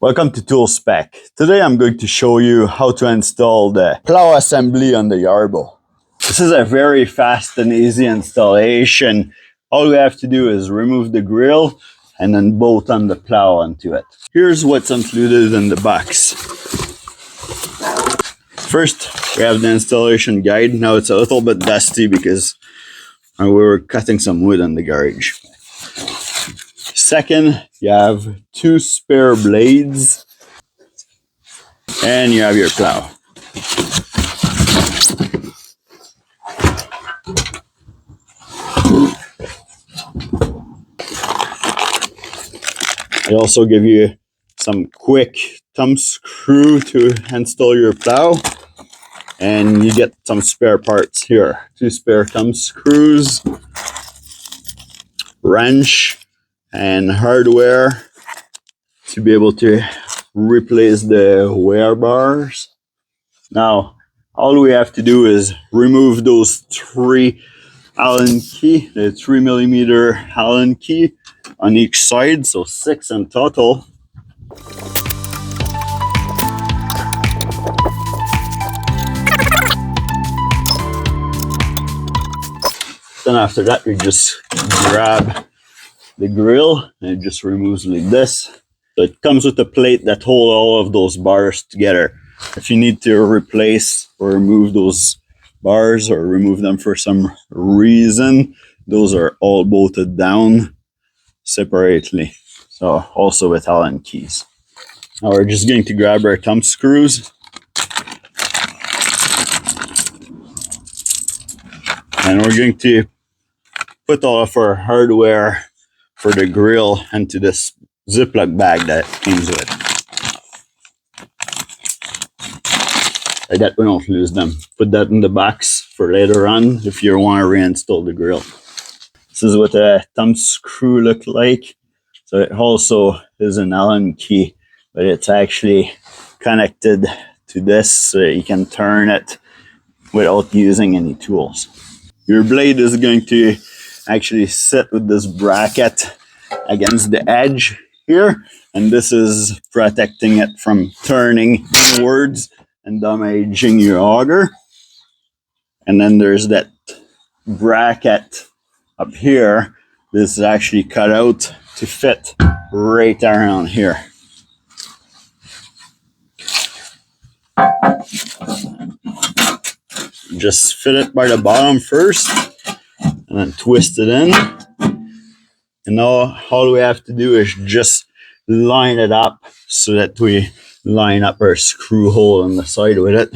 Welcome to Tool Spec. Today I'm going to show you how to install the plow assembly on the YARBO. This is a very fast and easy installation. All we have to do is remove the grill and then bolt on the plow onto it. Here's what's included in the box. First, we have the installation guide. Now it's a little bit dusty because we were cutting some wood in the garage. Second, you have 2 spare blades and you have your plow. They also give you some quick thumb screw to install your plow, and you get some spare parts here. 2 spare thumb screws, wrench, and hardware to be able to replace the wear bars. Now, all we have to do is remove those 3 Allen key, the 3mm Allen key on each side, so 6 in total. Then after that, you just grab the grill and it just removes like this. So it comes with a plate that holds all of those bars together. If you need to replace or remove those bars or remove them for some reason, those are all bolted down separately. So also with Allen keys. Now we're just going to grab our thumb screws and we're going to put all of our hardware for the grill into this Ziploc bag that comes with. Like that we don't lose them. Put that in the box for later on if you want to reinstall the grill. This is what a thumb screw look like. So it also is an Allen key, but it's actually connected to this so you can turn it without using any tools. Your blade is going to actually sit with this bracket against the edge here, and this is protecting it from turning inwards and damaging your auger. And then there's that bracket up here. This is actually cut out to fit right around here. Just fit it by the bottom first and then twist it in. And now all we have to do is just line it up so that we line up our screw hole on the side with it.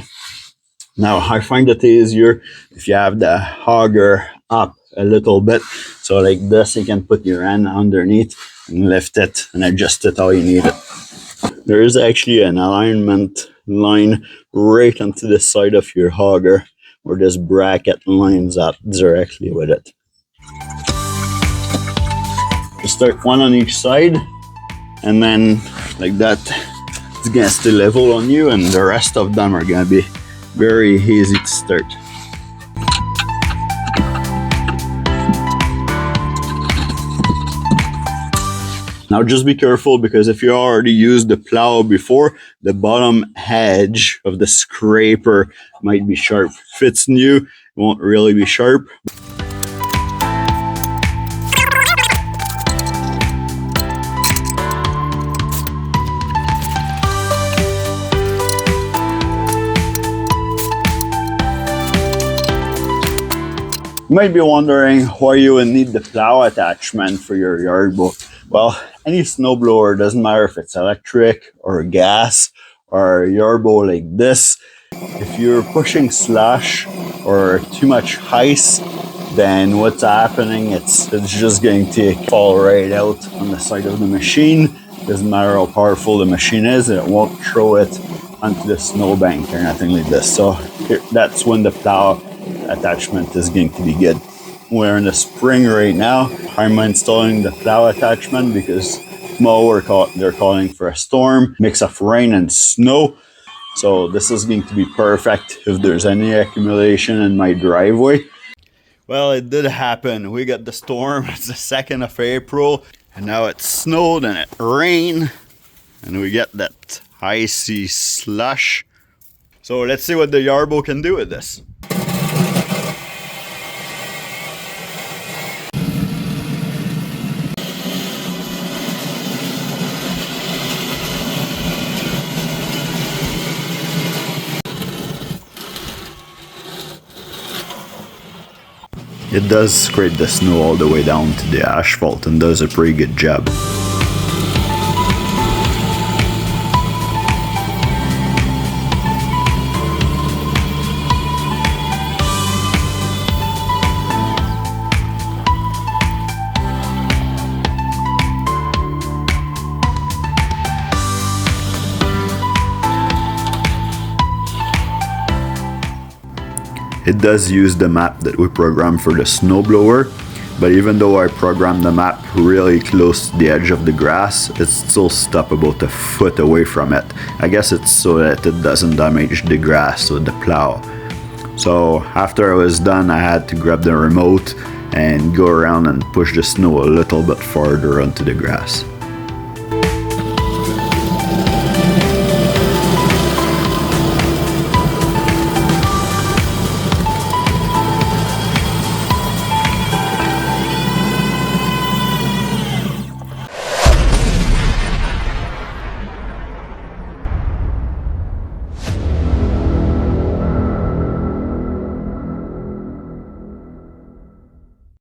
Now I find it easier if you have the auger up a little bit. So like this, you can put your hand underneath and lift it and adjust it how you need it. There is actually an alignment line right onto the side of your auger where this bracket lines up directly with it. You start one on each side, and then like that, it's gonna stay level on you, and the rest of them are gonna be very easy to start. Now just be careful, because if you already used the plow before, the bottom edge of the scraper might be sharp. If it's new, it won't really be sharp. You might be wondering why you would need the plow attachment for your YARBO. Well, any snowblower, doesn't matter if it's electric or gas or YARBO like this, if you're pushing slush or too much ice, then what's happening, it's just going to fall right out on the side of the machine. Doesn't matter how powerful the machine is, it won't throw it onto the snowbank or nothing like this. So that's when the plow attachment is going to be good. We're in the spring right now. I'm installing the plow attachment because tomorrow they're calling for a storm, mix of rain and snow. So this is going to be perfect if there's any accumulation in my driveway. Well, it did happen. We got the storm. It's the 2nd of April, and now it snowed and it rained. and we get that icy slush. So let's see what the YARBO can do with this. It does scrape the snow all the way down to the asphalt and does a pretty good job. It does use the map that we programmed for the snowblower, but even though I programmed the map really close to the edge of the grass, it's still stopped about a foot away from it. I guess it's so that it doesn't damage the grass with the plow. So after I was done, I had to grab the remote and go around and push the snow a little bit farther onto the grass.